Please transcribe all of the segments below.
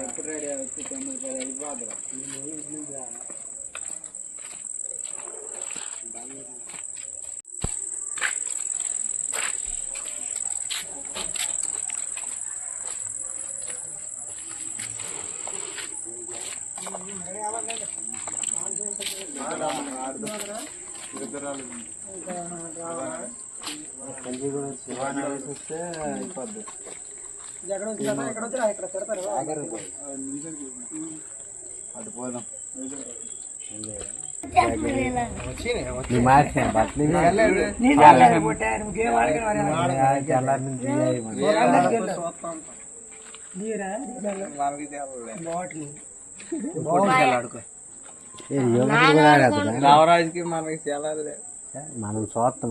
ఎప్పుడు రెడీ వచ్చి 9 వెళ్ళిపోద్దురా. అటు పోదాం. లవరాజ్కి మనకి సెలవులే, మనం చూస్తాం.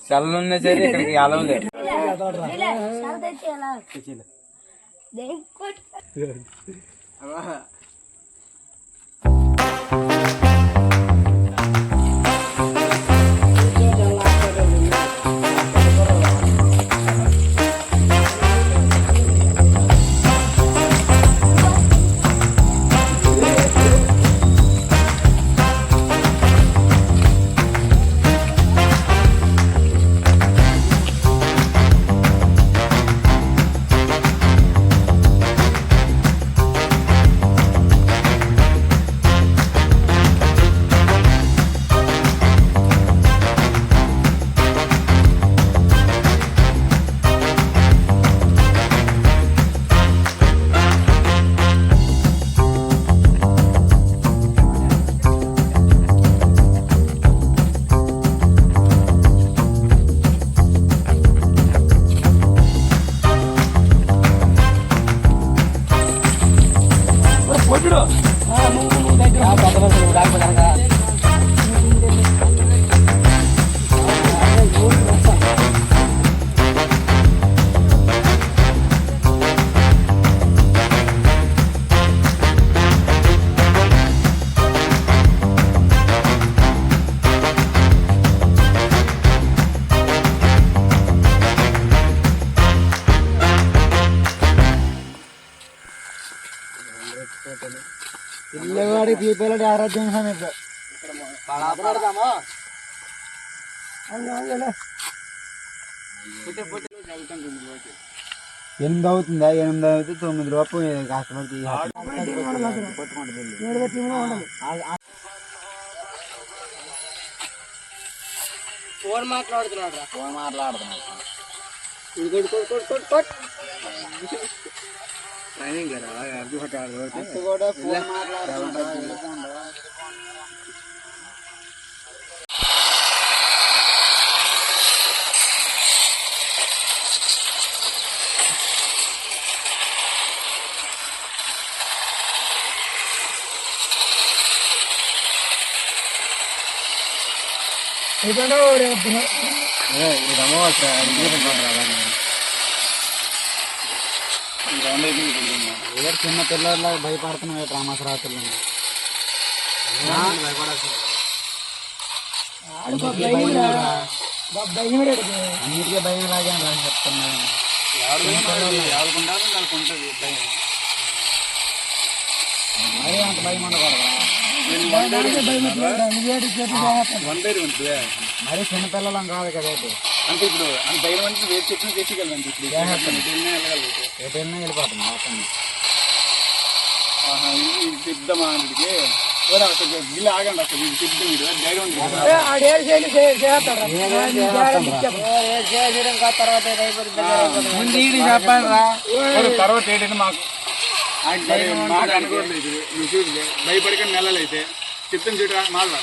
సెలవులు ఉన్నా సరే ఇక్కడికి అలవలేదు. పిల్లవాడి పిల్లడి ఆరాధ్యం ఎనిమిది అవుతుందా? 8 అవుతుంది 9 లోపు కష్టపడి ఫోన్ మాట్లాడుతున్నాడు. ట్రైనింగ్ కూడా ఫోన్ మాట్లాడుతున్నాడు. చిన్న పిల్లల భయపడుతున్నాయి రామాస రాత్రులు. అన్నిటికీ భయం రాగా చెప్తున్నాను. మరీ అంత భయం ఉండకూడదు. మరి చిన్నపిల్లలం కాదు కదా. అంటే ఇప్పుడు అంత భయం అంటే వేరు చెప్పిన చేసేయగలండి. ఎటైనా వెళ్ళిపోతాం మొత్తం. చెప్దామా అందుకే వీళ్ళు ఆగండి. అసలు వీళ్ళు చెప్తే మీరు ధైర్యం ఉంది. తర్వాత ఏంటంటే మాకు అనుకోవట్లేదు. నువ్వు చూడు భయపడికని నెలలైతే చెప్తాను చూడరా మాల్రా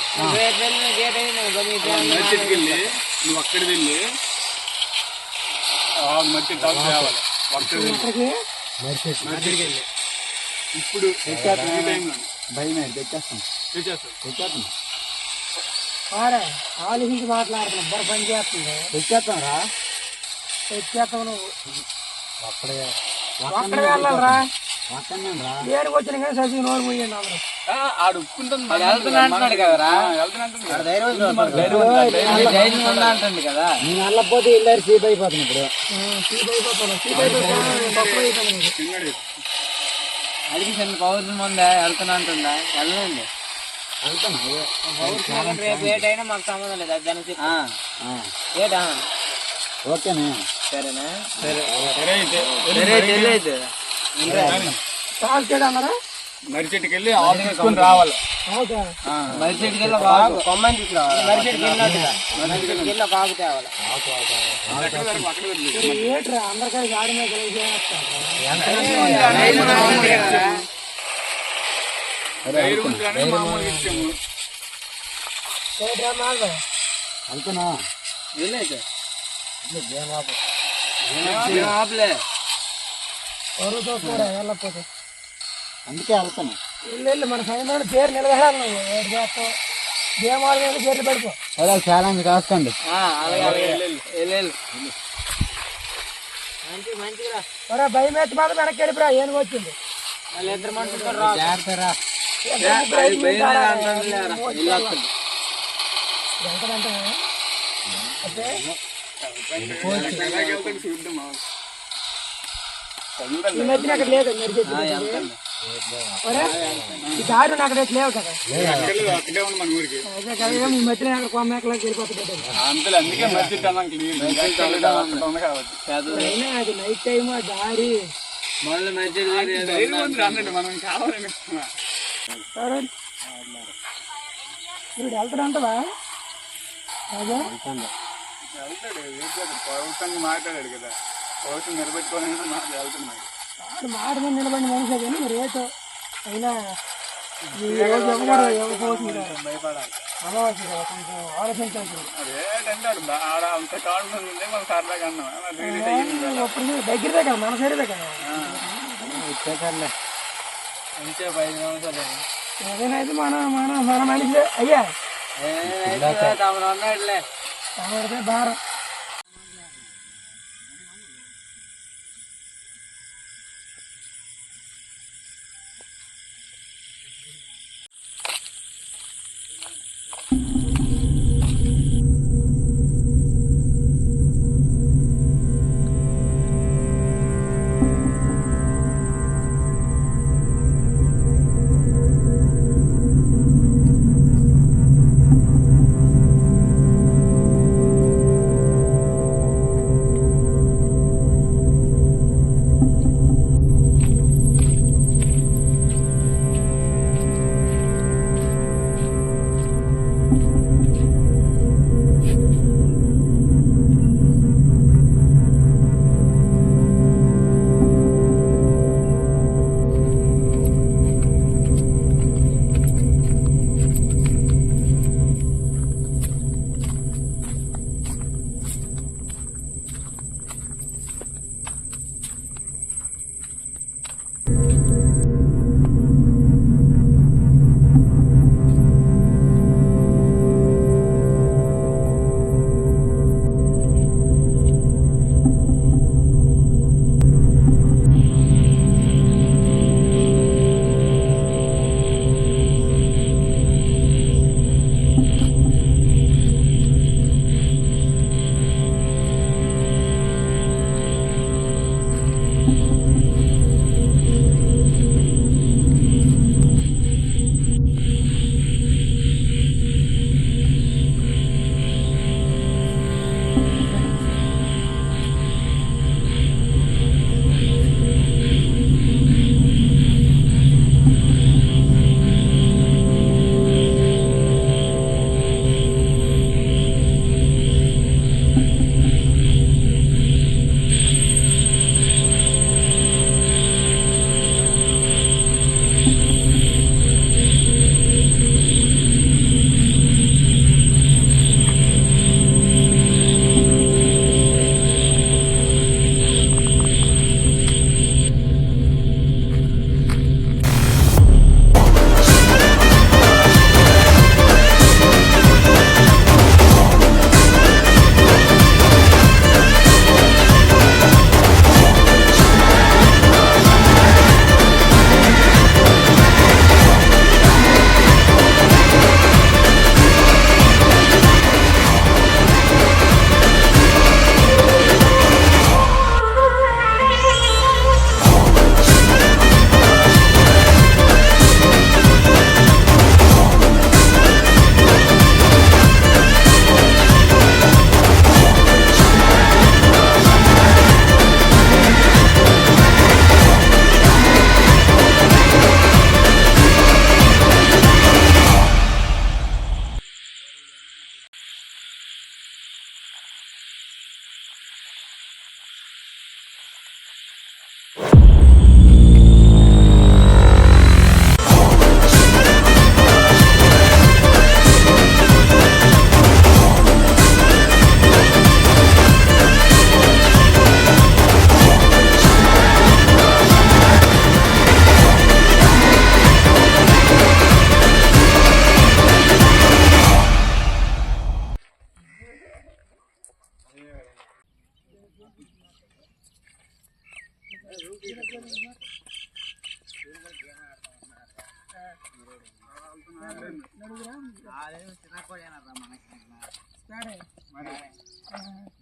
చెట్టుకి వెళ్ళి నువ్వు అక్కడ వెళ్ళి మధ్య టాక్ చేయాలి. అక్కడ వెళ్ళి ఇప్పుడు భయం తెచ్చేస్తాం. ఆలోచించి మాట్లాడుతున్నా బొర పని చేస్తుంది తెచ్చేస్తాం రా. తెచ్చేస్తావు నువ్వు అక్కడే అక్కడ వెళ్ళాలరా వస్తున్నాను రా. ఏడుకు వచ్చిన కానీ సచి నోరు మూయండి అందరూ ఆడు ఉప్పుకుంటుంది అంటున్నాడు కదరా ఆడ ధైర్యం ఉంది రా. ధైర్యం ఉందా అంటుంది కదా. నేను వెళ్ళకపోతే వెళ్ళారు సీప్ అయిపోతుంది ఇప్పుడు. సీట్ అయిపోతాను సీట్ అయిపోతాను తక్కువ అవుతాను తిన్నాడు అడిగి చిన్న పౌరుషం ఉందా వెళ్తున్నా అంటుందా వెళ్ళండి. రేపు ఏటైనా మాకు సంబంధం లేదు దాన్ని చెప్పి ఏటా ఓకేనా? సరేనా సరే అయితే సరే అయితే కాల్ చేయడం అన్నారా మరి చెట్టుకి వెళ్ళి ఆఫ్ తీసుకొని రావాలి. ఓకే మరి చెట్టుకి వెళ్ళి ఒక ఆకు కొమ్మని తీసుకురావాలి. మరి చెట్టుకి వెళ్ళినట్టుగా మరి చెట్టుకి వెళ్ళి ఒక ఆకు తేవాలి. ఏట్రా అందరికీ గాడి మీద ధైర్యం ఉంది కానీ మామూలుగా ఇచ్చాము. వెళ్తున్నా. వెళ్ళైతే ఆపులే ఎవరుతో కూడా వెళ్ళకపోతే అందుకే వెళ్తాను. వెళ్ళి మన సైన్యంలో పేరు నిలబెడాలి నువ్వు ఏడు చేస్తావు దేవాల మీద పేర్లు పెట్టుకో అలా ఛాలెంజ్ కాసుకోండి. అలాగే వెళ్ళు మంచిగా మరి భయం ఎత్తి మాత్రం వెనక్కి వెళ్ళిపోరా ఏనుగు వచ్చింది వాళ్ళు ఇద్దరు మనుషులతో రా జాగ్రత్తరా. ఎంతంటే ఎలాగ వెళ్తాడు చూద్దాం. ఈ మధ్యన అక్కడ లేదు ఈ దారి అక్కడ లేవు కదా అక్కడే ఉంది మన ఊరికి. అదే కదా ఈ మధ్యన అక్కడ కొమ్మేకలోకి వెళ్ళిపోతుంది అంతలే అందుకే మరి చెట్టు అన్నాం క్లీన్ ఉంది కాబట్టి. అయినా అది నైట్ టైమ్ ఆ దారి మళ్ళీ మధ్య ధైర్యం ఉంది అన్నట్టు మనం కావాలని సరే మీరు వెళ్తాడంటవా అదే వెళ్తాడు ప్రభుత్వానికి మాట్లాడాడు కదా. ప్రభుత్వం నిలబెట్టుకోవాలని వెళ్తున్నాడు. ఆడు మాట మీద నిలబడిన మనిషి కానీ మరి రేటు అయినా ఈ రోజు ఇవ్వకపోతుంది భయపడాలి. అవ్వచ్చు కదా కొంచెం ఆలోచించాల్సింది అదేంటే ఆడ అంత కాన్ఫిడెన్స్ ఉంటే మనం సరదాగా అన్నాం. రిలీజ్ అయ్యింది అప్పుడు దగ్గరదే కదా మన సైడే కదా ఇచ్చేసారులే. ఇంచేపు 5 నిమిషాలు ఏదైనా మన మన మన మనిషి అయ్యా తమను అన్నాడులే తమడితే భారం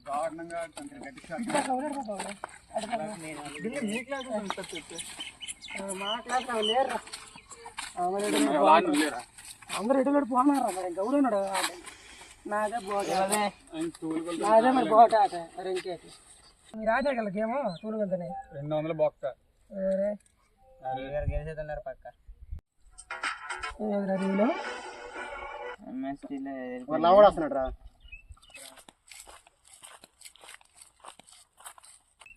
దారుణంగా కొంచెం గట్టిగా అందరు ఎటు పోన్నారా మరి గౌడు ఉన్నాడు నాదే బోట నాదే మరి బోట మరి ఇంకేటి మీరు ఆడారు కదా గేమ్ తూలుగంతనే 200 బొక్క గెలిచేదన్నారు పక్క రీలో కూడా వస్తున్నాడు రా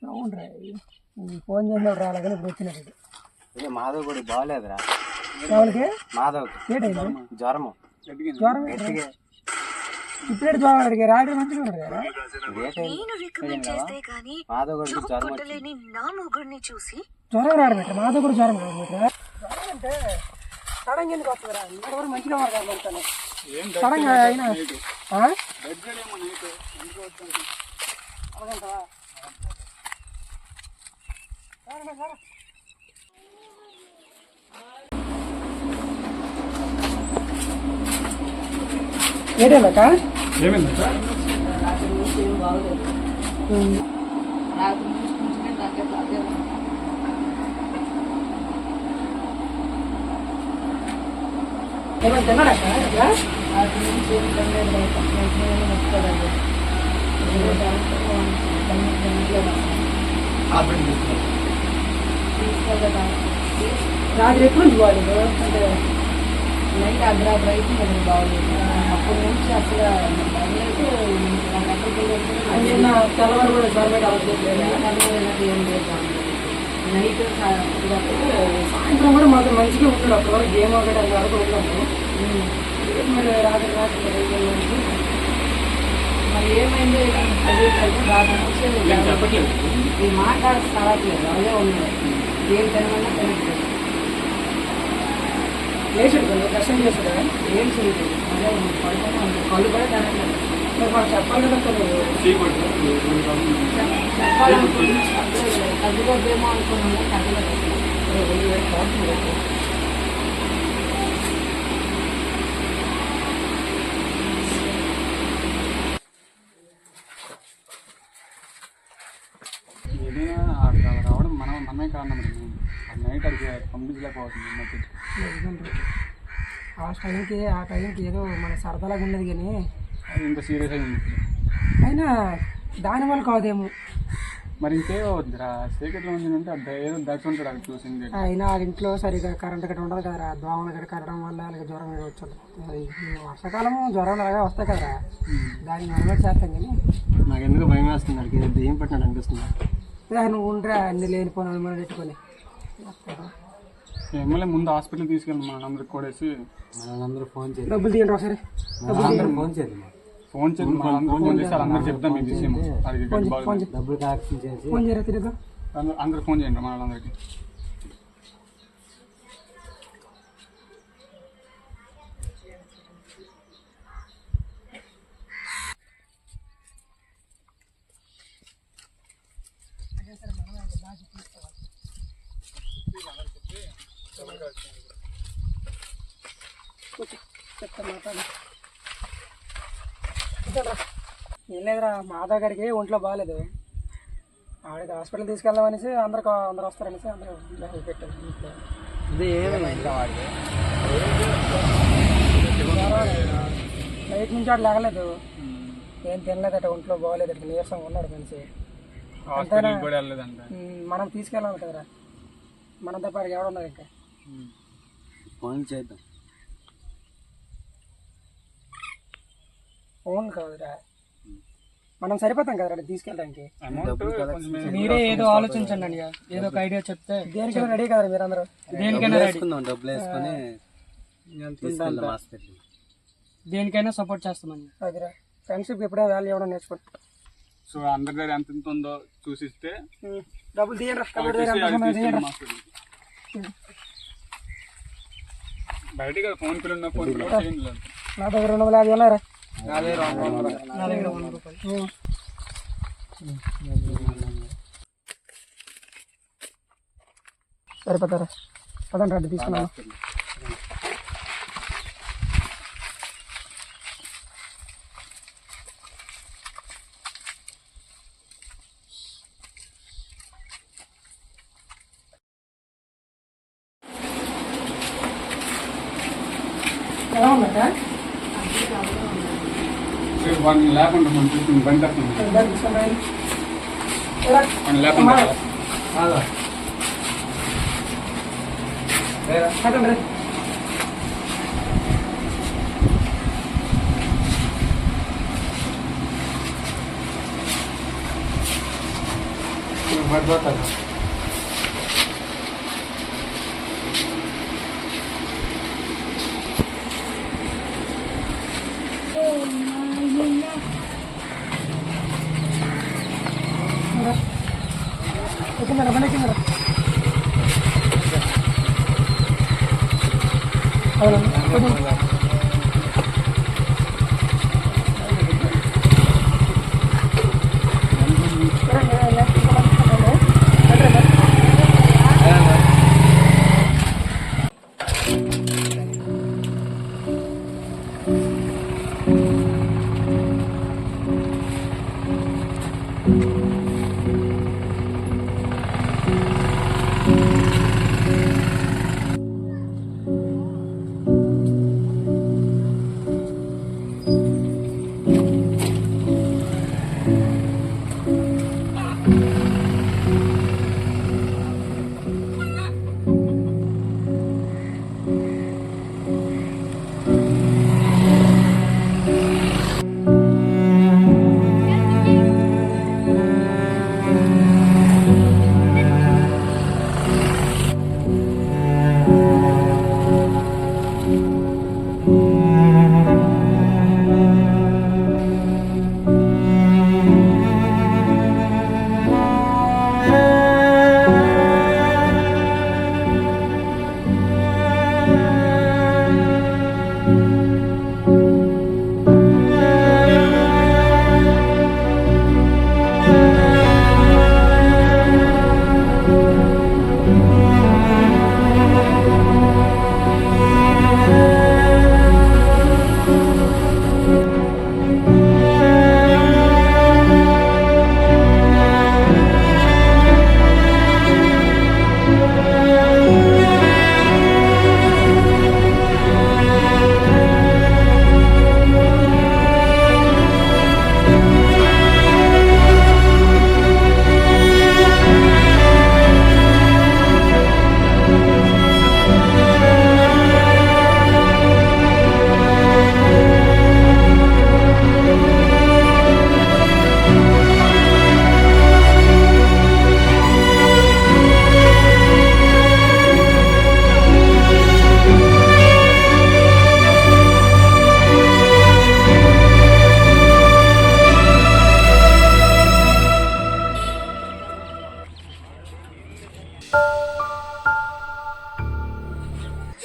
అవునరా ఫోన్ చేసినప్పుడు రాలేదని ఇప్పుడు వచ్చినట్టు మాధవ్ కూడా బాగలేదురా ఎవరికి మాధవ్ ఏటైంది జ్వరము జ్వరం ఇప్పుడే జ్వరం అడిగా రాత్రి మంచిగా ఉన్నాడు కదా మాధవ్ కూడా జ్వరం జ్వరం రాడు బెట్ట మాతో కూడా జ్వరం రాడు బెట్ట జ్వరం అంటే సడన్గా ఎందుకు వస్తుందిరా ఇంకా కూడా మంచిగా వాడతాను మనతోనే సడన్గా అయినా అలాగంటావా ఏటేనక్క ఏమైందక్క ఏమైనా తిన్నాడక్క రాత్రి ఎప్పుడు నుంచి బాగాలేదు అంటే నైట్ అర్ధరాత్రి అయితే బాగోలేదు అప్పటి నుంచి అసలు నిన్న తెల్లవారు కూడా జ్వరం అవసరం ఏం లేదు నైట్ సాయంత్రం కూడా మాకు మంచిగా ఉంటాడు అప్పటి వరకు గేమ్ ఒకటి అది వరకు ఉన్నాము మరి రాత్రి మరి ఏమైంది రాత్రి నుంచి ఈ మాట్లాడ స్థావట్లేదు అదే ఉన్నాయి ఏం తినమన్నా తినట్లేదు లేచాడు కదా కష్టం చేశాడు ఏం చేయలేదు అదే పడుకునే ఉంది కళ్ళు కూడా తినట్లేదు మరి మాకు చెప్పాలి కదా చెప్పాలనుకుంటున్నాం తగ్గిపోద్దేమో అనుకున్నాము తగ్గలేదు ఏదైనా రావడం మనమే కారణం నైట్ అడిగి పంపించలేకపోతుంది ఆ టైంకి ఏదో మన సరదాలాగా ఉన్నది కానీ ఇంత సీరియస్ అయింది అయినా దానివల్ల కాదేమో మరి ఇంకేమవుతుందిరా చీకట్లో ఉందంటే ఏదో దచ్చుంటాడు అది చూసింది అయినా వాళ్ళ ఇంట్లో సరిగా కరెంట్ గట్రా ఉండదు కదరా దోమలు గట్రా కట్టడం వల్ల వాళ్ళకి జ్వరం వచ్చి వర్షాకాలము జ్వరం అలాగే వస్తాయి కదరా దానికి మనమే చేస్తాం కానీ నాకు ఎందుకు భయం వేస్తుంది నాకు దెయ్యం పట్టినట్టు అనిపిస్తుంది నువ్వు ఉండరా అన్ని లేనిపోయిన అనుమానం పెట్టుకొని ఎమ్మెల్యే ముందు హాస్పిటల్ తీసుకెళ్ళి మనందరికి కొడేసి మనందరూ ఫోన్ చేయాలి డబ్బులు తీయండి ఒకసారి ఫోన్ చేయాలి ఫోన్ చేసి ఫోన్ చేసి అందరికి చెప్తాం మీకు విషయం డబ్బులు కలెక్షన్ చేసి ఫోన్ చేయరా తిరిగి అందరికి ఫోన్ చేయండి మన వాళ్ళందరికీ ఏం లేదురా మాధవ్ గారికి ఒంట్లో బాగాలేదు ఆవిడకి హాస్పిటల్ తీసుకెళ్దామనేసి అందరు వస్తారనేసి అందరూ పెట్టారు ఇంట్లో నైట్ నుంచి అటు లేగలేదు ఏం తినలేదట ఒంట్లో బాగోలేదట నీరసంగా ఉన్నాడు మనిషి మనం తీసుకెళ్ళాలి కదరా మనతో పాటు ఎవడున్నారు ఇంకా ఫోన్ చేద్దాం ఫోన్ కాదురా మనం సరిపోతాం కదరా తీసుకెళ్ళడానికి మీరే ఏదో ఆలోచించండి అండి ఏదో ఒక ఐడియా చెప్తే దేనికైనా రెడీ కదరా మీరు అందరూ దేనికైనా రెడీ డబ్బులు వేసుకొని దేనికైనా సపోర్ట్ చేస్తామండి అదిరా ఫ్రెండ్షిప్ ఎప్పుడే వాల్యూ ఇవ్వడం నేర్చుకోండి సో అందరి దగ్గర ఎంత ఉందో చూసిస్తే డబ్బులు తీయండి బయటగా ఫోన్ పేలు ఉన్న ఫోన్ పేలు నా దగ్గర 250 ఉన్నారా సరిపోతారా పదండి రెడ్డి తీసుకున్నాను వాడిని లేకుండా మనం చూసుకుని బండి వస్తుంది వాడిని లేకుండా పడిపోతారు.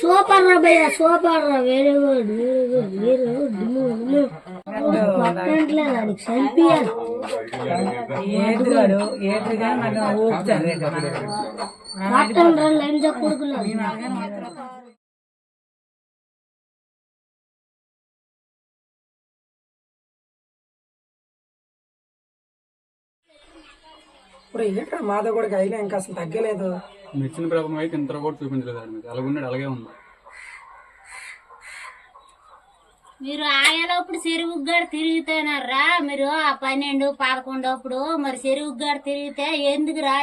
సూపర్ రా భయ్యా, సూపర్ రా, very good very good very good. పక్కట్లేదు అది చంపియాలి. పట్టం రా లంజ కొడుకులు. ఇప్పుడు ఏంట్రా మాధవ్ కూడా అయినా ఇంకా అసలు తగ్గలేదు. మెచ్చిన ప్రభావం అయితే ఇంత కూడా చూపించలేదు మీకు, అలాగున్నాడు అలాగే ఉంది. మీరు ఆయనప్పుడు చెరువుగాడు తిరుగుతున్నారా? మీరు 12, 11 అప్పుడు మరి చెరువుగాడు తిరిగితే ఎందుకురా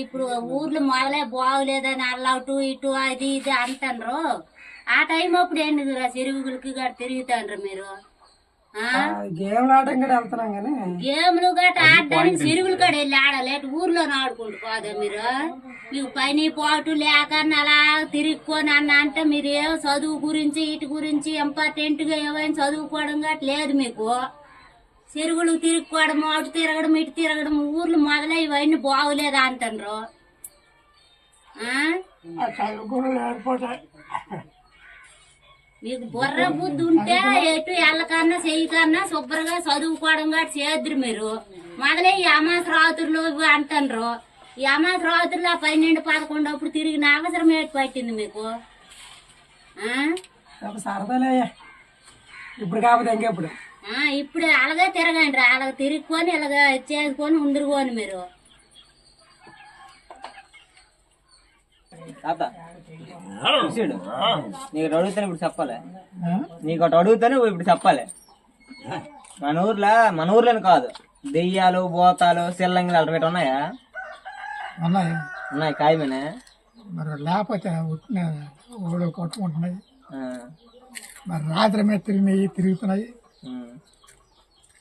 ఇప్పుడు ఊర్లో మొదలే బాగులేదని అలా అటు ఇటు అది ఇది అంటారు. ఆ టైం అప్పుడు ఎందుకురా చెరువులకి గాడు తిరుగుతాండ్రు మీరు? గేమ్ ఆడటం కూడా వెళ్తున్నాం కానీ గేమ్లు గట్ట ఆడడానికి చెరువులు కాడ వెళ్ళి ఆడలేట ఊర్లో ఆడుకుంటూ పోదా మీరు? మీకు పని పోటు లేక అలా తిరుగుకొని అంటే మీరు ఏం చదువు గురించి ఇటు గురించి ఇంపార్టెంట్ గా ఏమైనా చదువుకోవడం గట్ట లేదు మీకు. చెరువులు తిరుగుకోవడం, అటు తిరగడం ఇటు తిరగడం, ఊర్లు మొదలై ఇవన్నీ బాగులేదా అంటారు. మీకు బుర్ర బుద్ధి ఉంటే ఎటు ఎల్లకన్నా చెయ్యకన్నా శుభ్రంగా చదువుకోవడం గట్టి చేద్దరు మీరు. మొదలే ఈ అమాస రాత్రులు అంటారు. ఈ అమాస రాత్రులు 12, 11 అప్పుడు తిరిగిన అవసరం ఏటి పట్టింది మీకు? సరదాలే ఇప్పుడు కాకపోతే ఇంకెప్పుడు. ఇప్పుడు అలాగే తిరగండి, అలాగ తిరుగుకొని ఇలాగ చేసుకొని ఉందిరుకోని మీరు. నీకు అడుగుతాను ఇప్పుడు చెప్పాలి, నీకు ఒకటి అడుగుతాను ఇప్పుడు చెప్పాలి. మన ఊర్లోని కాదు, దెయ్యాలు, బోతాలు, సిల్లంగిలు అల్టమేట్ ఉన్నాయా? ఉన్నాయి. ఉన్నాయి ఖాయమేనా? మరి లేకపోతే ఉట్టిన ఊళ్ళు కొట్టుకుంటున్నాయి. మరి రాత్రి మీద తిరుగుతున్నాయి.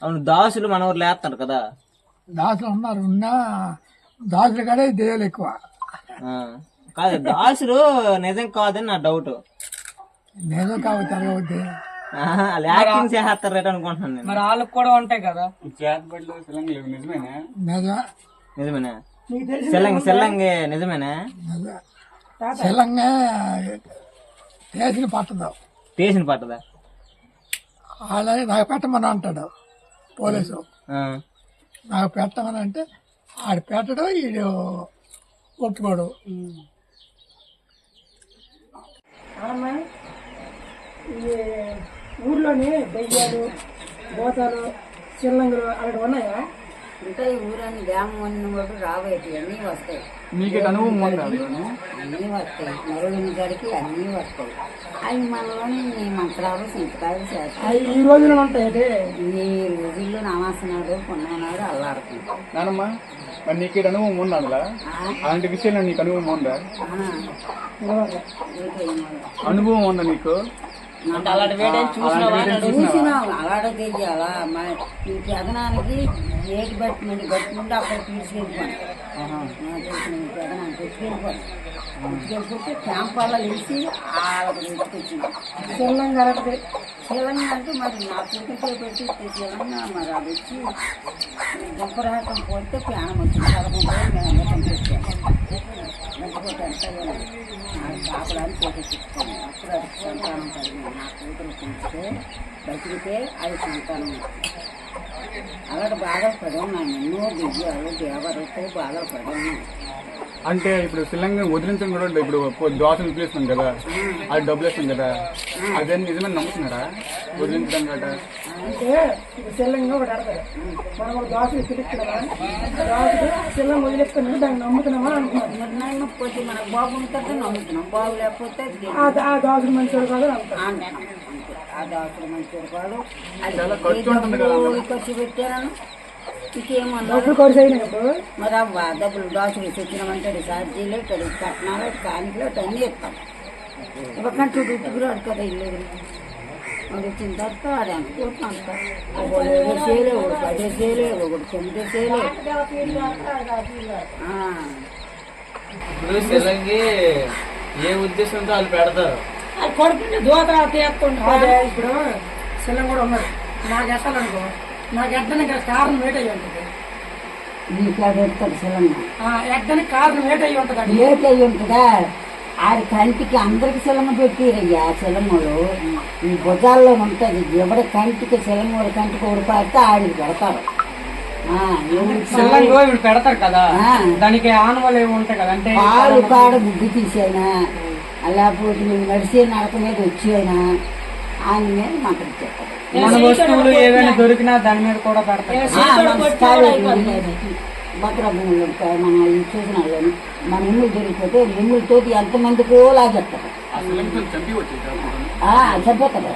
అవును, దాసులు మన ఊర్లో వేస్తారు కదా. దాసులు ఉన్నారు. దాసులు కాడే దెయ్యాలు ఎక్కువ. కాదు, దాసులు నిజం కాదని నా డౌట్. నిజం కావు తెలవద్ది. యాక్టింగ్ చేస్తారు రేట్ అనుకుంటున్నాను నేను. మరి వాళ్ళకి కూడా ఉంటాయి కదా చేతబడిలో సిలంగి లేవు, నిజమేనా? నిజమేనా? సెల్లంగి నిజమేనా? సెల్లంగా టేసిన పట్టదా? అలాగే నాకు పెట్టమని అంటాడు పోలీసు. నాకు పెట్టమని అంటే ఆడు పెట్టడం వీడు ఒప్పుకోడు. ఈ ఊర్లోని దెయ్యాలు, బోతాలు, చిల్లంగులు అలాంటి ఉన్నాయా? అంటే ఊరని గ్రామం ఉన్న వాళ్ళు రాబోయేటి అన్నీ వస్తాయి. మీకు అనుభవం ఉందా? అన్నీ వస్తాయి. మరుడిని గడికి అన్నీ వస్తాయి. అవి మనలోని మంత్రాలు సంతకాలు చేస్తాయి. ఈ రోజున ఉంటాయి. ఈ రోజుల్లో నమాసనాడు పుణ్యనాడు అల్లాడుతుంది. నానమ్మ, మరి నీకు అనుభవం ఉందా? అలాంటి విషయంలో నీకు అనుభవం ఉందా? అనుభవం ఉందా నీకు? చూసినాం. అలాడ తెయ్యాలా ఈ పెదనానికి ఏటి బట్టి అక్కడ తీసుకెళ్ళిపోయి పెదనాన్ని తీసుకెళ్ళిపోతే క్యాంపాల వేసి వాళ్ళకి తెచ్చుకొచ్చినాం. శిలంగా అంటే మరి నా కూతురితో పెట్టి శిలంగా మరి అది వచ్చి గొప్పరాటం పోతే ప్రాణం వచ్చింది. 11 రోజులు మేము అందరం పెట్టాము. వెంటపోతే ఎంత కాపడానికి చేసేసుకున్నాం. అప్పుడు అది సంతానం కలిగింది. నా కూతురు పెంచితే బతికితే అది సంతానం. అలాంటి బాగా పడి ఉన్నాను. ఎన్నో దివ్యాలు దేవతలతో బాగా పడి ఉన్నాను. అంటే ఇప్పుడు శ్రీలంక వదిలించడం కూడా ఇప్పుడు దోశలు ఉపయోగిస్తాం కదా, అది డబ్బులు వేస్తాం కదా, అదే నిజమని నమ్ముతున్నారా వదిలించడం కదా? అంటే ఇప్పుడు సెల్లంగా ఒకటి ఆడతారు. మనం ఒక దోశలు తిరుగుతున్నామా, దోశలు సెల్లం వదిలేసుకుని దాన్ని నమ్ముతున్నామా అంటున్నారు. మరి నమ్మకపోతే మనకు బాగుంటుంటే నమ్ముతున్నాం, బాగు లేకపోతే ఆ దోశలు మంచివాడు కాదు అంటారు. ఆ దోశలు మంచివాడు కాదు. చాలా ఖర్చు ఉంటుంది కదా. ఖర్చు పెట్టాను ఇంకేమన్నా మరి అవ్వ డబ్బులు దోశలు తెచ్చినామంటే ఛార్జీలు కట్నాలు కానికలు అన్నీ ఇస్తాం. ఇవ్వకంటే రుట్టుకురు అడుగుతుంది ఇల్లు అది వచ్చిన తర్వాత వాడు ఎంత కూర్చుంటా ఒకటి 7 సేలు, ఒకటి 10 సేలు, ఒకటి 9 సేలు. ఇప్పుడు సెల్లంగి ఏ ఉద్దేశంతో వాళ్ళు పెడతారు? అది కొడుకుంటే దూతరా తీస్తుంటే ఇప్పుడు సెల్లం కూడా ఉన్నారు. నాకు ఎట్టాలనుకో, నాకు ఎడ్డానికి కారణం ఏటయ్యి ఉంటుంది. నీకు పెడతాడు శిలంగా ఎడ్డానికి కారణం ఏటయ్యి ఉంటుంది. ఏటయ్యి ఉంటుందా? ఆడి కంటికి అందరికి శిలంగ పెట్టిరయ్యా. శిలంగలు ఈ భుజాల్లో ఉంటుంది. ఎవరి కంటికి శిలంగోడి కంటికి ఉడిపాడితే ఆడికి పెడతాడు. పెడతారు కదా, దానికి ఆనవాళ్ళు ఏమి ఉంటాయి కదా. అంటే పాలు కాడ గుడ్డు తీసైనా లేకపోతే నువ్వు నడిచే నడక మీద వచ్చేనా ఆయన మీద మంత్రం చెప్పాడు. మన వస్తువులు ఏవైనా దొరికినా దాని మీద కూడా భద్ర భూములు ఉంటాయి. మన చూసిన మన ఇల్లు దొరికిపోతే ఇల్లుతో ఎంతమందికో లాగేస్తారు. చంపేస్తారు.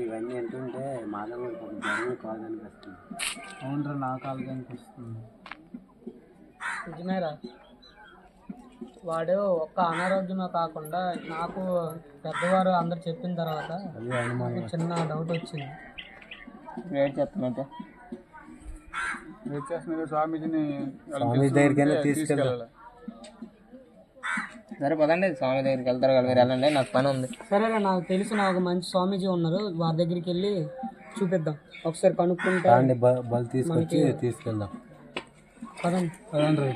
ఇవన్నీ ఏంటంటే మాధవ కాల్ కనిపిస్తుంది. అవునరా, నా కాల్ కనిపిస్తుంది. నిజమేరా, వాడు ఒక్క అనారోగ్యమే కాకుండా నాకు పెద్దవారు అందరు చెప్పిన తర్వాత చిన్న డౌట్ వచ్చింది. వెయిట్ చేస్తున్నా స్వామీజీని దగ్గరికి తీసుకెళ్ళాలి. సరే పదండి, స్వామి దగ్గరికి వెళ్తారు కదా, మీరు వెళ్ళండి, నాకు పని ఉంది. సరేరా, నాకు తెలిసిన ఒక మంచి స్వామీజీ ఉన్నారు, వారి దగ్గరికి వెళ్ళి చూపిద్దాం. ఒకసారి కనుక్కుంటే బలు తీసుకొచ్చి తీసుకెళ్దాం. పదండి. పదండి.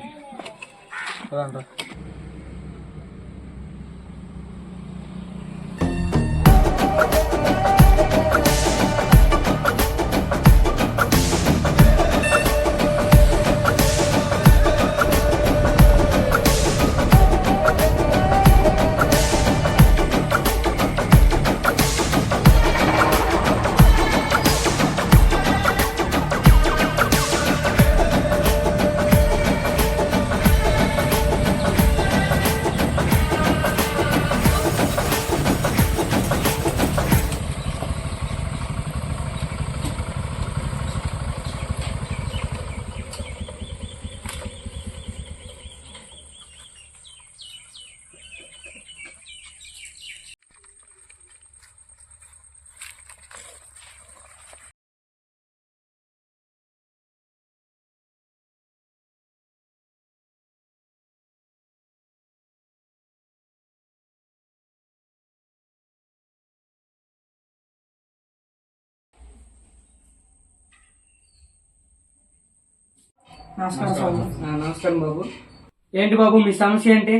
నమస్కారం స్వామి. నమస్కారం బాబు. ఏంటి బాబు మీ సమస్య ఏంటి?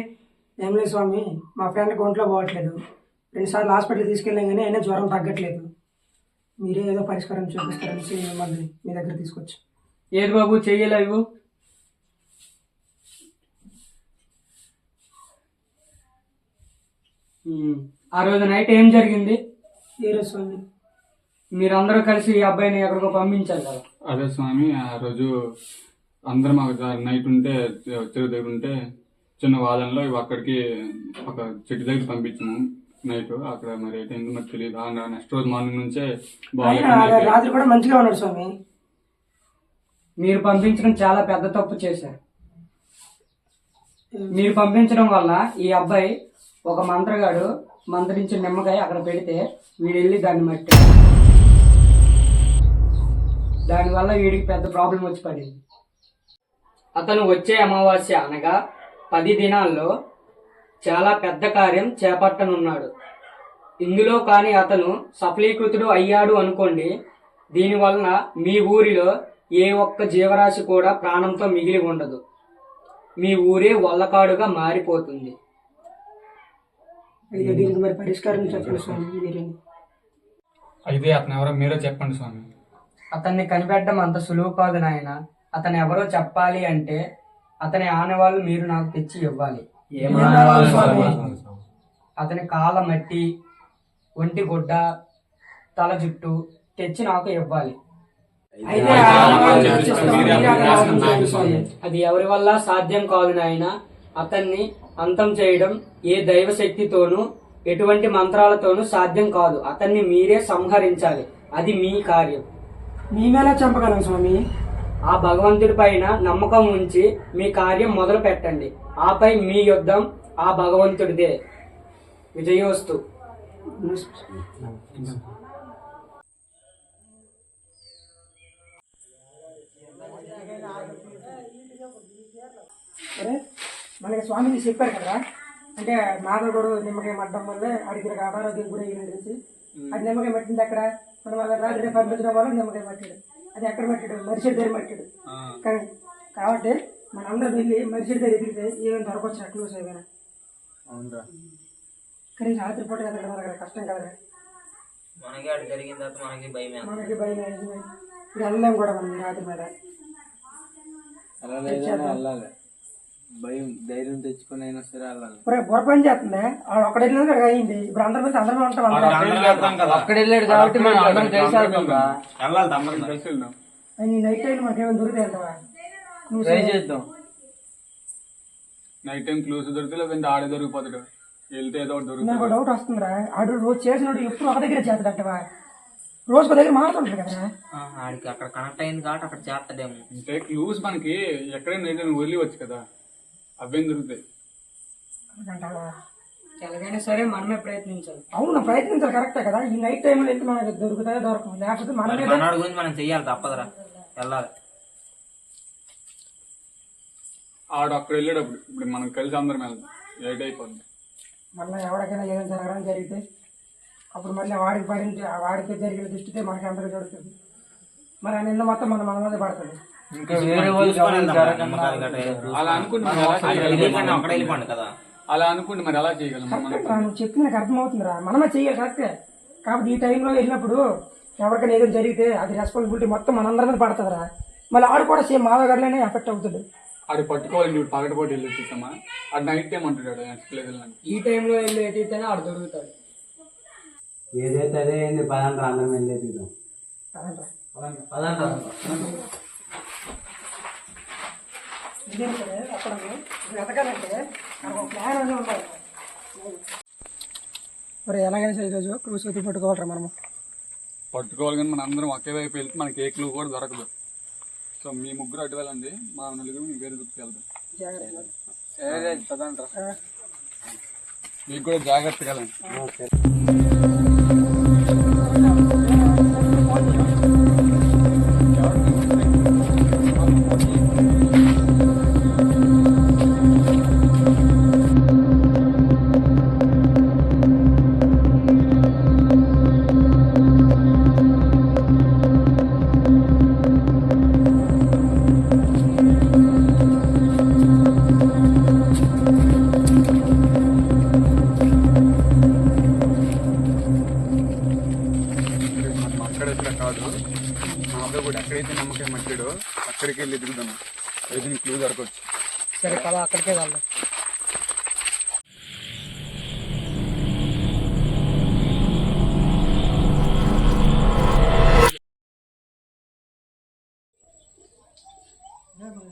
ఏం లేదు స్వామి, మా ఫ్రెండ్కి ఒంట్లో పోవట్లేదు. 2 సార్లు హాస్పిటల్ తీసుకెళ్ళాం కానీ అయినా జ్వరం తగ్గట్లేదు. మీరే ఏదో పరిష్కారం చూపిస్తారని మిమ్మల్ని మీ దగ్గర తీసుకొచ్చి. ఏది బాబు చెయ్యలేవు? ఆ రోజు నైట్ ఏం జరిగింది? ఏ రోజు స్వామి? మీరందరూ కలిసి ఈ అబ్బాయిని ఎక్కడికో పంపించారు కదా. అదే స్వామి, ఆ రోజు అందరం నైట్ ఉంటే చెరువు దగ్గర ఉంటే చిన్న వాదనలో అక్కడికి ఒక చెట్టు దగ్గర పంపించాము నైట్. అక్కడ మరి ఏంటో మరి తెలియదు. నెక్స్ట్ రోజు మార్నింగ్ నుంచే రాత్రి కూడా మంచిగా ఉన్నాడు స్వామి. మీరు పంపించడం చాలా పెద్ద తప్పు చేశారు. మీరు పంపించడం వల్ల ఈ అబ్బాయి ఒక మంత్రగాడు మంత్రించిన నిమ్మకాయ అక్కడ పెడితే వీడు వెళ్ళి దాన్ని మట్టి, దానివల్ల వీడికి పెద్ద ప్రాబ్లం వచ్చి పడింది. అతను వచ్చే అమావాస్య అనగా 10 దినాల్లో చాలా పెద్ద కార్యం చేపట్టనున్నాడు. ఇందులో కానీ అతను సఫలీకృతుడు అయ్యాడు అనుకోండి, దీనివలన మీ ఊరిలో ఏ ఒక్క జీవరాశి కూడా ప్రాణంతో మిగిలి ఉండదు. మీ ఊరే వల్లకాడుగా మారిపోతుంది. దీనికి మరి పరిష్కారం చెప్పండి స్వామి. అయితే అతను ఎవరో మీరే చెప్పండి స్వామి. అతన్ని కనిపెట్టడం అంత సులువు కాదు నాయన. అతను ఎవరో చెప్పాలి అంటే అతని ఆనవాళ్ళు మీరు నాకు తెచ్చి ఇవ్వాలి. అతని కాళ్ళ మట్టి, ఒంటి గుడ్డ, తల జుట్టు తెచ్చి నాకు ఇవ్వాలి. అది ఎవరి వల్ల సాధ్యం కాదు నాయన. అతన్ని అంతం చేయడం ఏ దైవ శక్తితోనూ ఎటువంటి మంత్రాలతోనూ సాధ్యం కాదు. అతన్ని మీరే సంహరించాలి. అది మీ కార్యం. మేమేలా చంపగలం స్వామి? ఆ భగవంతుడి పైన నమ్మకం ఉంచి మీ కార్యం మొదలు పెట్టండి. ఆపై మీ యుద్ధం ఆ భగవంతుడిదే. విజయోస్తు. అరే మనకి స్వామిజీ చెప్పారు కదా, అంటే మాధవుడు నిమ్మకాయ మట్టడం వల్ల అడిగిన అనారోగ్యం కూడా అయ్యింది తెలిసి అది నిమ్మకాయ మట్టింది అక్కడ. మనం అలా రాత్రి పంపించడం వల్ల నిమ్మకాయ మట్టాడు. అది ఎక్కడ మట్టాడు? మరిషెడి దగ్గర మట్టాడు. కానీ కాబట్టి మనందరం వెళ్ళి మరిషెడి దగ్గర ఎదిగితే ఏమైనా దొరకొచ్చు క్లూస్ ఏమైనా. కానీ రాత్రి పూట ఎదగడం వల్ల కష్టం కదా. మనకి భయం ఇప్పుడు వెళ్ళలేం కూడా మనం రాత్రి మీద. భయం ధైర్యం తెచ్చుకుని అయినా సరే వెళ్ళాలి. బుర్ర పని చేస్తుంది. వాడు ఒక్కడ వెళ్ళినా అక్కడ అయింది. ఇప్పుడు అందరి మీద అందరమే ఉంటాం. అక్కడ వెళ్ళాడు కాబట్టి మనం అందరం కలిసి నైట్ టైం మాకేమైనా దొరుకుతాయి అంటవా? ట్రై చేద్దాం. నైట్ టైం క్లూస్ దొరికితే లేదంటే ఆడే దొరికిపోతాడు. వెళ్తే ఏదో ఒకటి దొరుకుతుంది. నాకు డౌట్ వస్తుందిరా, ఆడు రోజు చేసినోడు ఎప్పుడు ఒక దగ్గర చేస్తాడంటవా? రోజుకు దగ్గర మారుతుంటారు కదా. ఆడికి అక్కడ కనెక్ట్ అయింది కాబట్టి అక్కడ చేస్తాడేమో. అంటే క్లూస్ మనకి ఎక్కడైనా వదిలివచ్చు కదా, అవేం దొరుకుతాయి. ఎలాగైనా సరే మనమే ప్రయత్నించాలి. అవును, ప్రయత్నించాలి. కరెక్టే కదా. ఈ నైట్ టైంలో వెళ్తే మనకి దొరుకుతాయో దొరకదు. లేకపోతే మనమే గురించి మనం చెయ్యాలి, తప్పదురా, వెళ్ళాలి. ఆడు అక్కడ వెళ్ళేటప్పుడు ఇప్పుడు మనం కలిసి అందరం వెళ్దాం. లేట్ అయిపోతుంది. మళ్ళీ ఎవరికైనా ఏదైనా జరగడం జరిగితే అప్పుడు మళ్ళీ వాడికి జరిగిన దృష్టితే మనకి అందరూ జరుగుతుంది. మరి నిన్న మొత్తం మన మీద పడుతుంది. అలా అనుకుంటే మరి ఎలా చేయగలం? నువ్వు చెప్పింది నాకు అర్థమవుతుందిరా, మనమే చెయ్యాలి. కరెక్టే. కాబట్టి ఈ టైంలో వెళ్ళినప్పుడు ఎవరికైనా ఏదైనా జరిగితే అది రెస్పాన్సిబిలిటీ మొత్తం మనందరి మీద పడుతుందిరా. మళ్ళీ ఆడు కూడా సేమ్ మాధవగారిలోనే ఎఫెక్ట్ అవుతుంది. ఆడు పట్టుకోవాలి. నువ్వు పగటిపోటీ వెళ్ళి చూస్తామా? ఆడు నైట్ టైం అంటాడు. ఈ టైంలో వెళ్ళి ఎదిగితేనే ఆడు దొరుకుతాడు. ఏదైతే అదే అయింది. పదండ్రా అందరం వెళ్ళేది. అక్కడ వెతకాలంటే ఒక ప్లాన్ అనేది ఉండాలి. మరి ఎలాగైనా సరే ఈరోజు క్రూస్ అయితే పట్టుకోవాలరా మనము. పట్టుకోవాలి కానీ మన అందరం ఒకే వైపు వెళ్తే మనకి ఏ క్లూ కూడా దొరకదు. సో మీ ముగ్గురు అటు వెళ్ళండి, మా నలుగురు మీ వేరే దుక్కి వెళ్దాం. మీకు కూడా జాగ్రత్తగా వెళ్ళండి. దగ్గర కాదు, మామూలుగా కూడా ఎక్కడైతే నమ్మకం మట్టాడో అక్కడికి వెళ్ళి ఎదుగుదాము, ఏదైనా క్లూ దొరకవచ్చు. సరే కదా, అక్కడికే వెళ్దాం.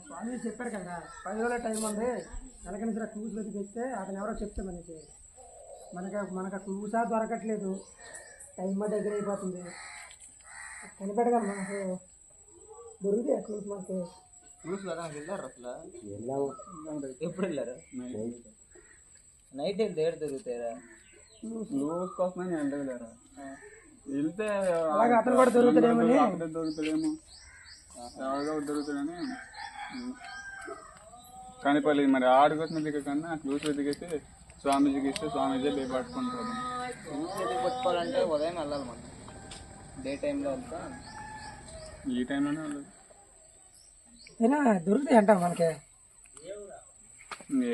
స్వామి చెప్పారు కదా 10 రోజుల టైం ఉంది, వెనక నుంచి క్లూస్ వెతికిస్తే అతను ఎవరో చెప్తే మనకి క్లూసా దొరకట్లేదు, టైం దగ్గర అయిపోతుంది, కనిపెట్టగల మనకు దొరికితే క్లూస్ మనకి. వెళ్ళారు అసలు ఎప్పుడు వెళ్ళారు? నైట్ వెళ్తే ఏడు దొరుకుతారా? క్లూస్ కోసమే నేను వెళ్ళలేరా, వెళ్తే అలాగే అతను కూడా దొరుకుతాడేమో, దొరుకుతాడేమో, ఎవరిగా దొరుకుతాడని కనిపల్లి. మరి ఆడుకోసం వెతికే కన్నా క్లూస్ వెతికేసి స్వామీజీకి ఇస్తే స్వామీజీ పట్టుకుంటారు. క్లూస్ పట్టుకోవాలంటే ఉదయం వెళ్ళాలి మనం, డే టైంలో వెళ్తా. ఈ టైంలోనే వెళ్ళదు. అయినా దొరుకుతాయి అంట మనకి.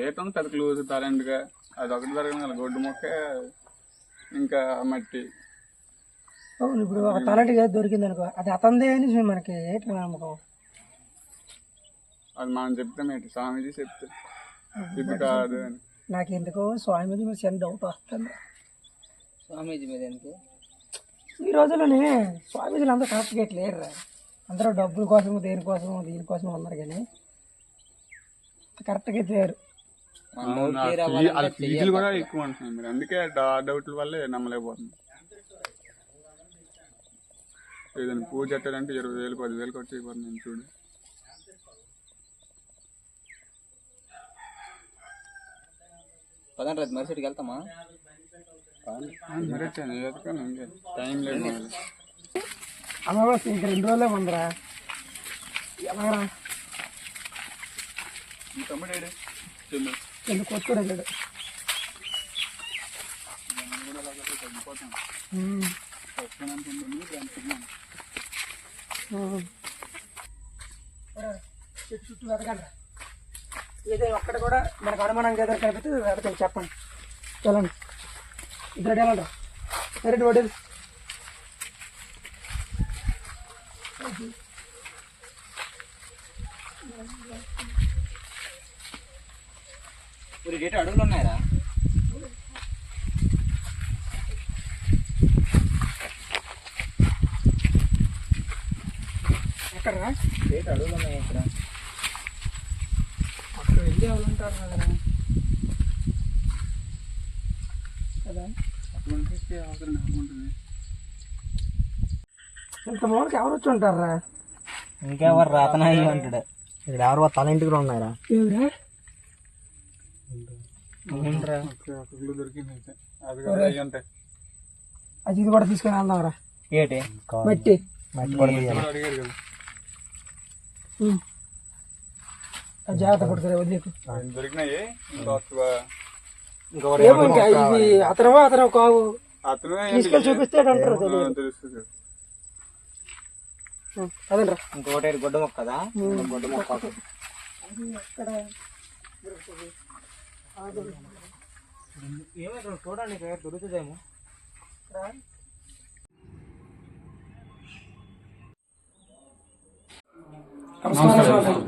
ఏటం పెద్ద క్లూస్ టాలెంట్గా అది ఒకటి దొరకదు, గొడ్డు మొక్క ఇంకా మట్టి. అవును, ఇప్పుడు ఒక టాలెంట్ దొరికింది అనుకో, అది అతందే అని మనకి ఏంటి నమ్మకం? అది మనం చెప్తాం ఏంటి, స్వామీజీ చెప్తే ఇది కాదు అని. నాకు ఎందుకో స్వామీజీ మీద చిన్న డౌట్ వస్తుంది. స్వామీజీ మీద ఎందుకు? ఈ రోజుల్లోనే స్వామీజీలు అందరూ కరెక్ట్గా లేరు, అందరూ డబ్బుల కోసము దీనికోసం ఉన్నారు, కానీ కరెక్ట్గా లేరు. ఫీజులు కూడా ఎక్కువ అంటున్నాయి మీరు, అందుకే డౌట్ల వల్లే నమ్మలేకపోతుంది. ఏదైనా పూజ కట్టాలంటే 20,000 10,000 ఖర్చు అయిపోతుంది చూడు. పదండి రేపు మరుసటికి వెళ్తామా? టైం లేదు. అమావాస్య ఇంకా 2 రోజులే ఉందిరా, ఎలాగరా? తమ్ముడు ఎందుకు కొట్టుకోడు వెళ్ళాడు. చెట్టు చుట్టూ వెతకండి, ఏదైనా ఒక్కడ కూడా మనకు అనుమానంగా ఏదైనా కనిపిస్తే వెతకండి, చెప్పండి. వెళ్ళండి, ఇద్దరు వెళ్ళండి, సరే వడ్డీలు. ఇప్పుడు డేట్ అడుగులు ఉన్నాయరా? ఎక్కడరా డేట్ అడుగులు ఉన్నాయి ఇక్కడ. అక్కడ వెళ్ళి ఎవరంటారు కదా, అవసరం అనుకుంటుంది. ఇంత మూలకి ఎవరు వచ్చి ఉంటారా? ఇంకెవరు రాతన అంటాడు, ఇక్కడ ఎవరు తలంటికి ఉన్నారా? ఏమిరా దొరికింది అది కూడా ఉంటాయి. అది ఇది కూడా తీసుకొని వెళ్దాంరా. ఏంటి మట్టి అడిగారు కదా, అది జాగ్రత్త పడుతుంది, వదిలేకు. దొరికినాయి. ఏమో ఇంకా ఇది అతను కావు, అతను తీసుకొని చూపిస్తే అంటారు, తెలుస్తుంది. అదండ్రా. ఇంకొకటి గొడ్డ మొక్క కదా, గొడ్డ మొక్క ఏమో చూడండి దొరుకుతుందేమో.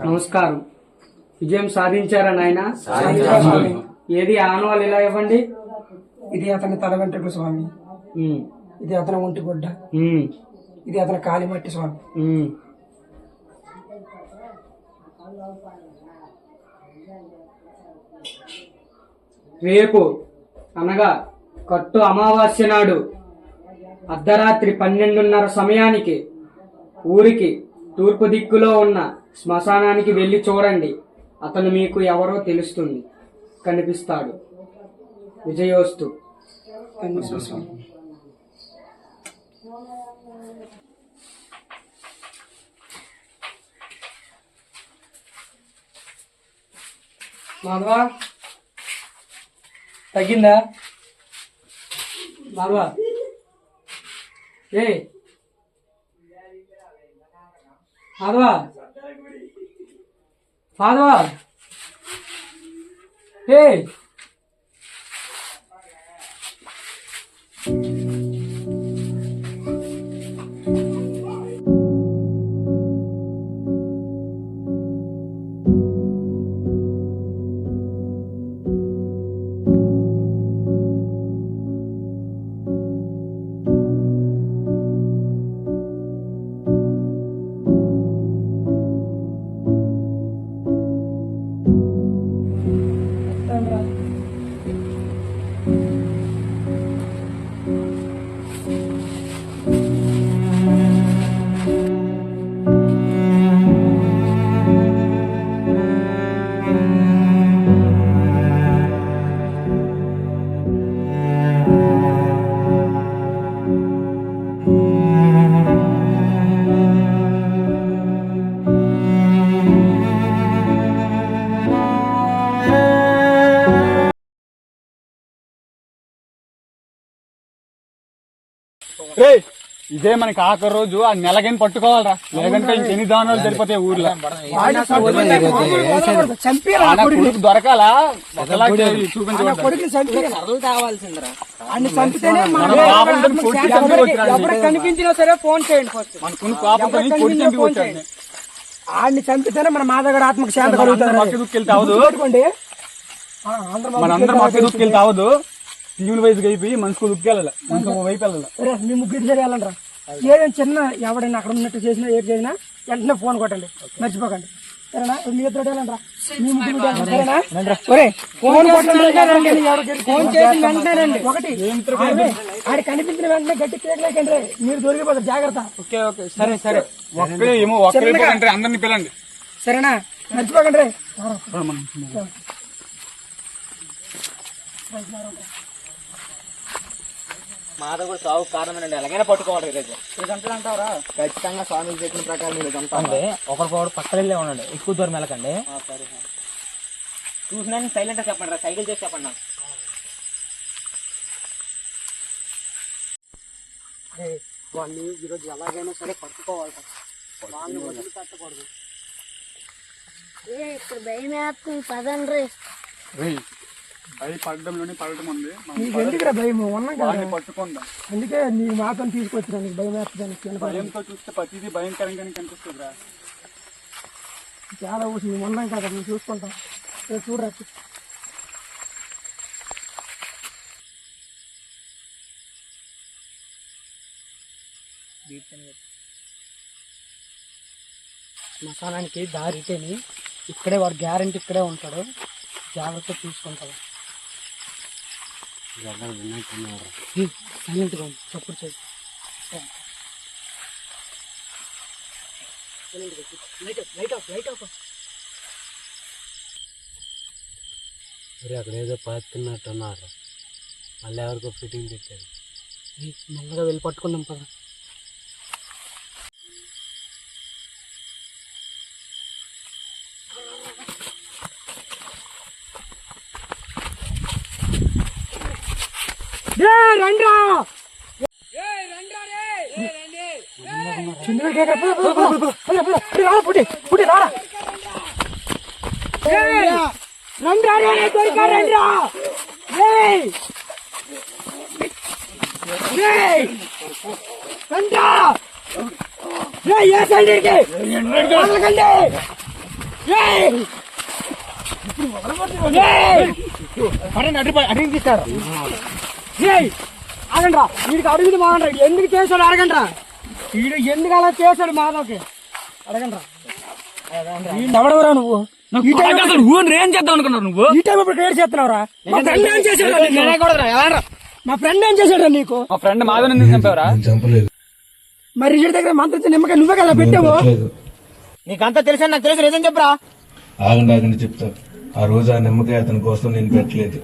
నమస్కారం. విజయం సాధించారా నాయన? ఏది ఆనవాళ్ళు ఇలా ఇవ్వండి. ఇది అతని తల వెంట్రుకలు స్వామి, ఇది అతని ఒంటి గుడ్డ, ఇది అతని కాలి మట్టి స్వామి. రేపు అనగా కట్టు అమావాస్య నాడు అర్ధరాత్రి 12:30 సమయానికి ఊరికి తూర్పు దిక్కులో ఉన్న శ్మశానానికి వెళ్లి చూడండి. అతను మీకు ఎవరో తెలుస్తుంది, కనిపిస్తాడు. విజయోస్తు. మాధవా, తగ్గిందా మాధవా? ఏ మాధవా, మాధవా, ఏ ఇదే మనకి ఆఖరి రోజు ఆ నెలకైనా పట్టుకోవాలరా, లేదంటే ఇంకెన్ని దానాలు సరిపోతాయి ఊర్లో. కొడుకు దొరకాలా ఒకలా చూపించబడ్డాడు. కనిపించినా సరే ఫోన్ చేయండి ఫస్ట్. మనకున్న కోపంతో కొడుకు చంపి వచ్చాడు. ఆడిని చంపితేనే మన మాధవగడ ఆత్మకు శాంతి కలుగుతుంది. మక్క దుక్కెళ్తే అవదు, మనందరం మక్క దుక్కెళ్తే అవదు. టీవీల వయసుకి అయిపోయి మనసుకు దుక్కెళ్ళాలి, మనసు వైపు వెళ్ళాలి. మీ ముగ్గురు సరే వెళ్ళండి. ఏదైనా చిన్న ఎవడైనా అక్కడ ఉన్నట్టు చేసినా ఏది చేసినా వెంటనే ఫోన్ కొట్టండి, మర్చిపోకండి. సరేనా? మీ ఇద్దరు వెళ్ళండి రా, మీ ముగ్గురు సరేనా? ఫోన్ కొట్టండి, ఫోన్ చేసి వెంటనే రండి. ఒకటి ఆడి కనిపించిన వెంటనే గట్టి కేకలేకండి, మీరు దొరికిపోతారు, జాగ్రత్త. ఓకే ఓకే సరే సరే. ఒక్కడే ఏమో ఒక్కడే అందరినీ పిల్లండి, సరేనా? మర్చిపోకండి. మాధవ్ కూడా సాగు కారణమేనండి, ఎలాగైనా పట్టుకోవాలి ఈరోజు. అంటారా? ఖచ్చితంగా స్వామి చెప్పిన ప్రకారం మీరు చంపండి. ఒకరికొకరు పక్కన వెళ్ళే ఉండండి, ఎక్కువ దూరం వెళ్ళకండి. సరే చూసినా సైలెంట్ గా చెప్పండి రా, సైకిల్ చేసి చెప్పండి నాకు. వాళ్ళు ఈరోజు ఎలాగైనా సరే పట్టుకోవాలి, వాళ్ళని వదిలి పెట్టకూడదు. ఇప్పుడు భయం వేస్తుంది, పదండ్రి. అది పడడంలోనే పడటం ఉంది. నీకు ఎందుకురా భయం? ఉన్నాం కదా పట్టుకుందాం, అందుకే నీ మాత్రం తీసుకొచ్చినా. నీకు భయం వేస్తుంది, భయంతో చూస్తే ప్రతిదీ భయంకరంగానే కనిపిస్తుందిరా. చాలా ఊసి మేము ఉన్నాం కదా, మేము చూసుకుంటాం. చూడరా, శ్మశానానికి దారితేని ఇక్కడే వాడు గ్యారెంటీ ఇక్కడే ఉంటాడు, జాగ్రత్త చూసుకుంటాడు. సైలెంట్గా ఉంది, చప్పుడు చేయి. అక్కడ ఏదో పాతున్నట్టున్నారు, మళ్ళీ ఎవరికో ఫిట్టింగ్ పెట్టారు. మెల్లగా వెళ్ళి పట్టుకున్నాం కదా. రండ్రా అడిగి తీస్తారు. అడగండ్రా, వీడికి అడుగుది మాగండ్రా, ఎందుకు చేశాడు అడగండ్రా, వీడు ఎందుకు అలా చేశాడు మాధవ్కి అడగండ్రా. ఎవడవరా నువ్వు? ఏం చేద్దాం అనుకున్నావు నువ్వు? ఈ టైం ఇప్పుడు క్రియేట్ చేస్తున్నావురా? మా ఫ్రెండ్ ఏం చేశాడు? మా ఫ్రెండ్ ఏం చేశాడు నీకు? మా ఫ్రెండ్ మాధవ్ ఎందుకు చంపావురా? మరి రిజల్ట్ దగ్గర మంత్రి నిమ్మకాయ నువ్వే కదా పెట్టావు. నీకంతా తెలుసా? నాకు తెలుసు, నిజం చెప్పరా? ఆగండి చెప్తా. ఆ రోజు ఆ నిమ్మకాయ అతని కోసం నేను పెట్టలేదు,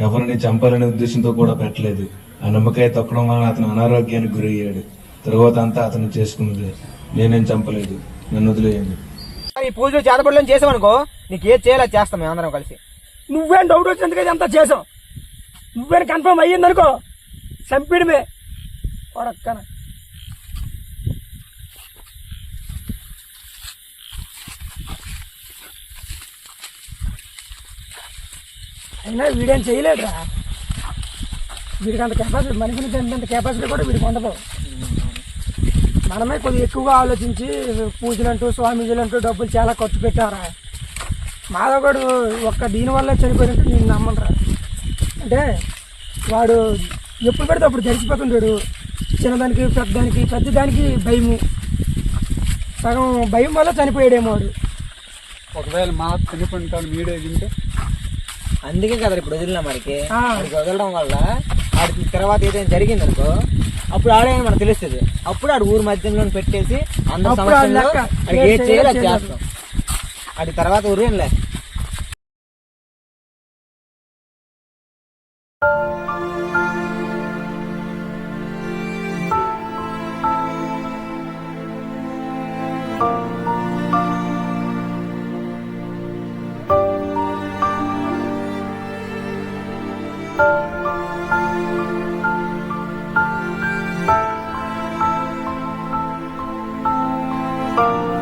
ఎవరిని చంపాలనే ఉద్దేశంతో కూడా పెట్టలేదు. ఆ నిమ్మకాయ తొక్కడం వలన అతను అనారోగ్యానికి గురయ్యాడు. తర్వాత అంతా అతను చేసుకున్నదే, నేనేం చంపలేదు, నన్ను వదిలేయండి. ఈ పూజలు చేతబడులను చేసామనుకో, నీకు ఏది చేయాలో చేస్తాం మేము అందరం కలిసి. నువ్వేం డౌట్ వచ్చినందుకు అంతా చేసావు, నువ్వేం కన్ఫర్మ్ అయ్యిందనుకో చంపిడమే వాడక్కన. అయినా వీడేం చేయలేడురా, వీడికి అంత కెపాసిటీ, మనిషిని చంపేంత కెపాసిటీ కూడా వీడికి ఉండదు. మనమే కొద్దిగా ఎక్కువగా ఆలోచించి పూజలంటూ స్వామీజీలంటూ డబ్బులు చాలా ఖర్చు పెట్టారా. మాధవగడు ఒక్క దీనివల్ల చనిపోయినట్టు నేను నమ్మనురా. అంటే వాడు ఎప్పుడు పెడితే అప్పుడు గడిచిపోతుంటాడు, చిన్నదానికి పెద్దదానికి, ప్రతిదానికి భయము, సగం భయం వల్ల చనిపోయాడేమో వాడు. ఒకవేళ మా చనిపోయింటాడు మీడే తింటే, అందుకే కదా ఇప్పుడు వదిలినా మనకి. వాడికి వదలడం వల్ల వాడికి తర్వాత ఏదైనా జరిగింది అనుకో, అప్పుడు ఆడేమో మనకు తెలుస్తుంది. అప్పుడు ఆడు ఊరు మధ్యంలో పెట్టేసి అందరి సమస్యల్లో ఆడికి ఏది చేయాలి అది చేస్తాం. ఆడి తర్వాత ఊరేం లే. ఆ